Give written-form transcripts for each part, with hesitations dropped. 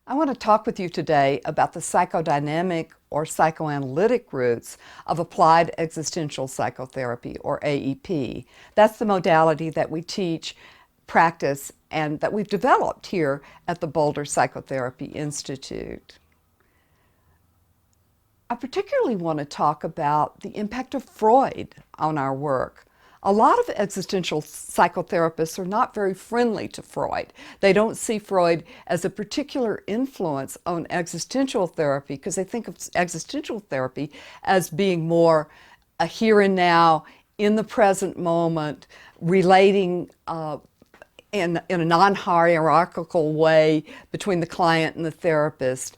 I want to talk with you today about the psychodynamic or psychoanalytic roots of applied existential psychotherapy, or AEP. That's the modality that we teach, practice, and that we've developed here at the Boulder Psychotherapy Institute. I particularly want to talk about the impact of Freud on our work. A lot of existential psychotherapists are not very friendly to Freud. They don't see Freud as a particular influence on existential therapy because they think of existential therapy as being more a here and now, in the present moment, relating in a non-hierarchical way between the client and the therapist.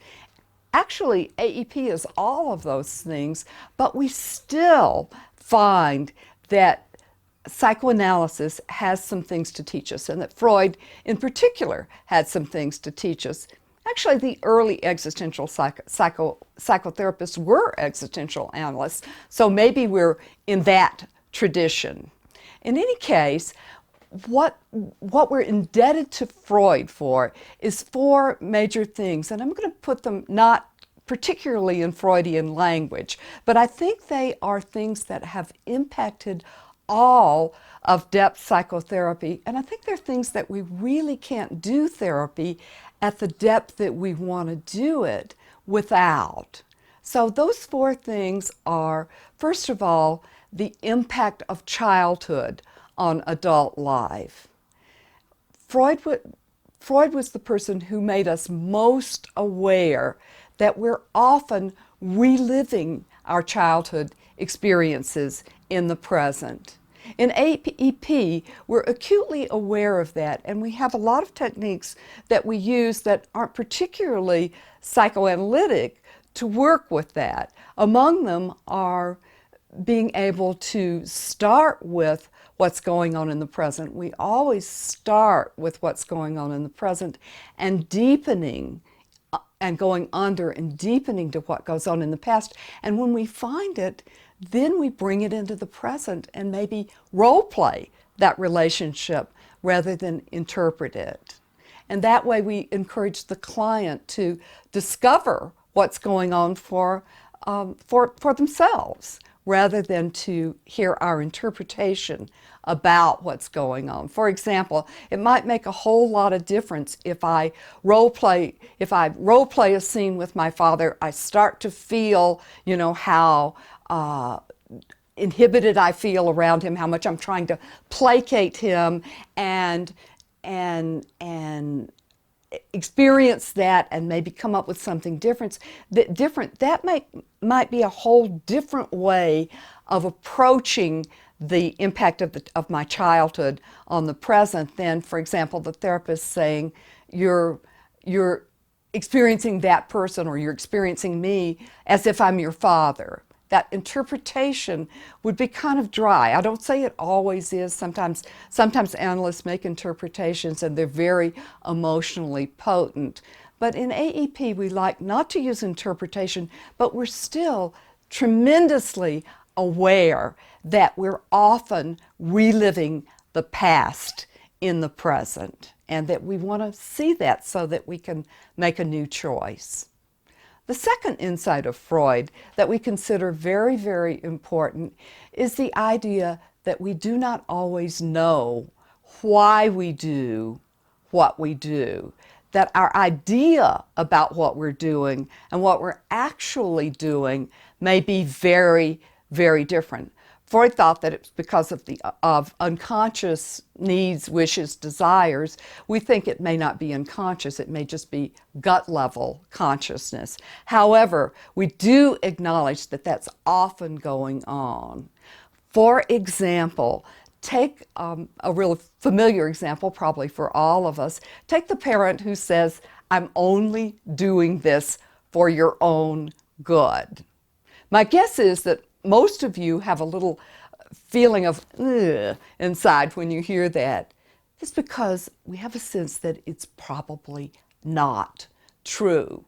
Actually, AEP is all of those things, but we still find that psychoanalysis has some things to teach us, and that Freud in particular had some things to teach us. Actually, the early existential psychotherapists were existential analysts, so maybe we're in that tradition. In any case, what we're indebted to Freud for is four major things, and I'm going to put them not particularly in Freudian language, but I think they are things that have impacted all of depth psychotherapy, and I think they're things that we really can't do therapy at the depth that we want to do it without. So those four things are, first of all, the impact of childhood on adult life. Freud was the person who made us most aware that we're often reliving our childhood experiences in the present. In AEP, we're acutely aware of that, and we have a lot of techniques that we use that aren't particularly psychoanalytic to work with that. Among them are being able to start with what's going on in the present. We always start with what's going on in the present and deepening and going under and deepening to what goes on in the past. And when we find it, then we bring it into the present and maybe role play that relationship rather than interpret it. And that way we encourage the client to discover what's going on for themselves, rather than to hear our interpretation about what's going on. For example, it might make a whole lot of difference if I role play a scene with my father. I start to feel, how inhibited I feel around him, how much I'm trying to placate him, and experience that and maybe come up with something different. That might be a whole different way of approaching the impact of my childhood on the present than, for example, the therapist saying, you're experiencing that person, or you're experiencing me as if I'm your father. That interpretation would be kind of dry. I don't say it always is. Sometimes analysts make interpretations and they're very emotionally potent. But in AEP, we like not to use interpretation, but we're still tremendously aware that we're often reliving the past in the present, and that we want to see that so that we can make a new choice. The second insight of Freud that we consider very, very important is the idea that we do not always know why we do what we do, that our idea about what we're doing and what we're actually doing may be very, very different. Freud thought that it's because of unconscious needs, wishes, desires. We think it may not be unconscious, it may just be gut level consciousness. However, we do acknowledge that that's often going on. For example, take a real familiar example, probably for all of us. Take the parent who says, "I'm only doing this for your own good." My guess is that most of you have a little feeling of ugh inside when you hear that. It's because we have a sense that it's probably not true.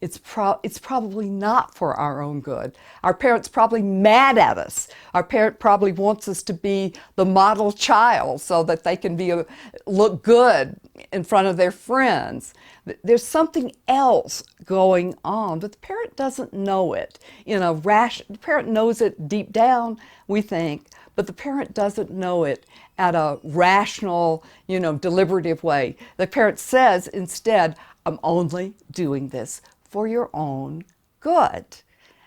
it's probably not for our own good. Our parents probably mad at us. Our parent probably wants us to be the model child so that they can look good in front of their friends. There's something else going on, but the parent doesn't know it. The parent knows it deep down, we think, but the parent doesn't know it at a rational, deliberative way. The parent says instead, I'm only doing this for your own good.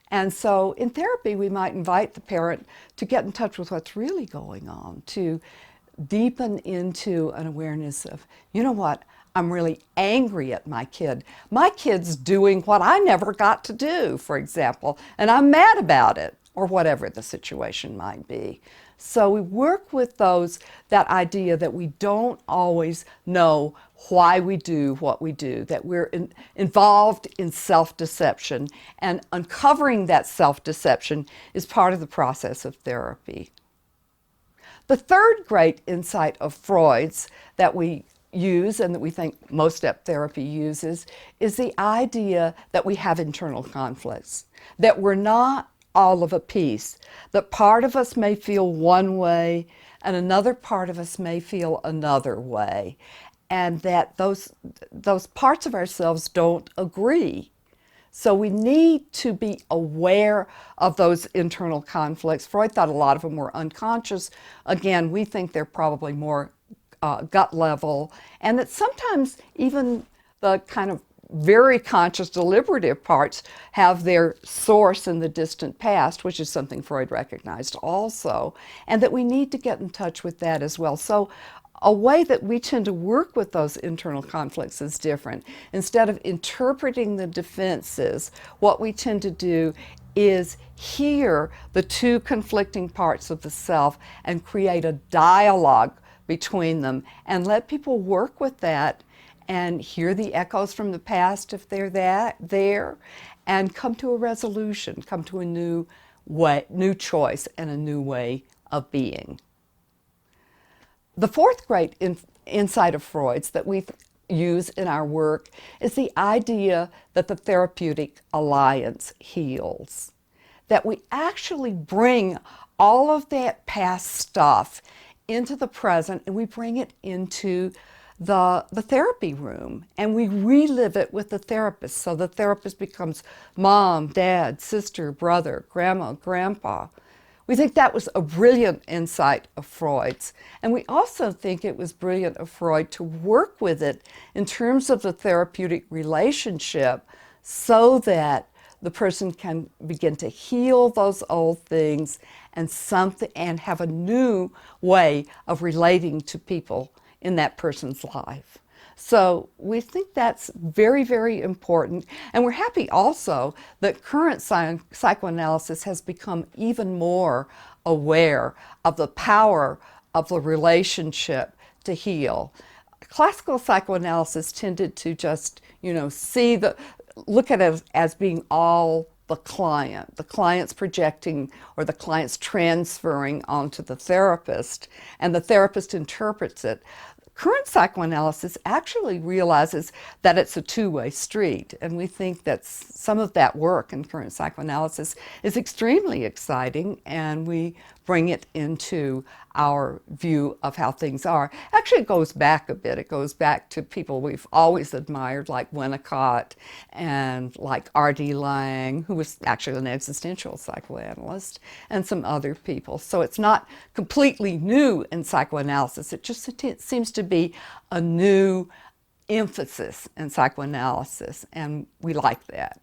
And so in therapy, we might invite the parent to get in touch with what's really going on, to deepen into an awareness of, you know what, I'm really angry at my kid. My kid's doing what I never got to do, for example, and I'm mad about it, or whatever the situation might be. So we work with that idea that we don't always know why we do what we do, that we're involved in self-deception, and uncovering that self-deception is part of the process of therapy. The third great insight of Freud's that we use and that we think most step therapy uses is the idea that we have internal conflicts, that we're not all of a piece, that part of us may feel one way and another part of us may feel another way, and that those parts of ourselves don't agree. So we need to be aware of those internal conflicts. Freud thought a lot of them were unconscious. Again, we think they're probably more gut level, and that sometimes even the kind of very conscious, deliberative parts have their source in the distant past, which is something Freud recognized also, and that we need to get in touch with that as well. So a way that we tend to work with those internal conflicts is different. Instead of interpreting the defenses, what we tend to do is hear the two conflicting parts of the self and create a dialogue between them and let people work with that and hear the echoes from the past if they're there, and come to a resolution, come to a new choice and a new way of being. The fourth great insight of Freud's that we use in our work is the idea that the therapeutic alliance heals, that we actually bring all of that past stuff into the present and we bring it into the therapy room and we relive it with the therapist. So the therapist becomes mom, dad, sister, brother, grandma, grandpa. We think that was a brilliant insight of Freud's. And we also think it was brilliant of Freud to work with it in terms of the therapeutic relationship so that the person can begin to heal those old things and have a new way of relating to people in that person's life. So we think that's very, very important. And we're happy also that current psychoanalysis has become even more aware of the power of the relationship to heal. Classical psychoanalysis tended to just, look at it as being all the client's projecting or the client's transferring onto the therapist, and the therapist interprets it. Current psychoanalysis actually realizes that it's a two-way street, and we think that some of that work in current psychoanalysis is extremely exciting, and we bring it into our view of how things are. Actually, it goes back a bit. It goes back to people we've always admired, like Winnicott and like R.D. Laing, who was actually an existential psychoanalyst, and some other people. So it's not completely new in psychoanalysis. It just seems to be a new emphasis in psychoanalysis, and we like that.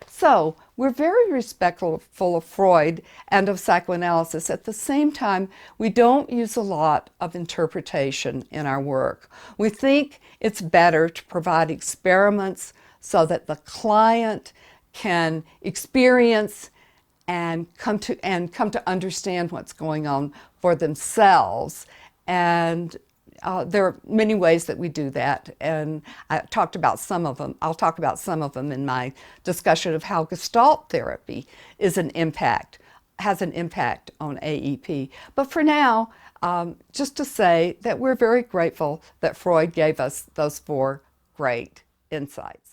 So we're very respectful of Freud and of psychoanalysis. At the same time, we don't use a lot of interpretation in our work. We think it's better to provide experiments so that the client can experience and come to understand what's going on for themselves. And there are many ways that we do that, and I talked about some of them. I'll talk about some of them in my discussion of how Gestalt therapy has an impact on AEP. But for now, just to say that we're very grateful that Freud gave us those four great insights.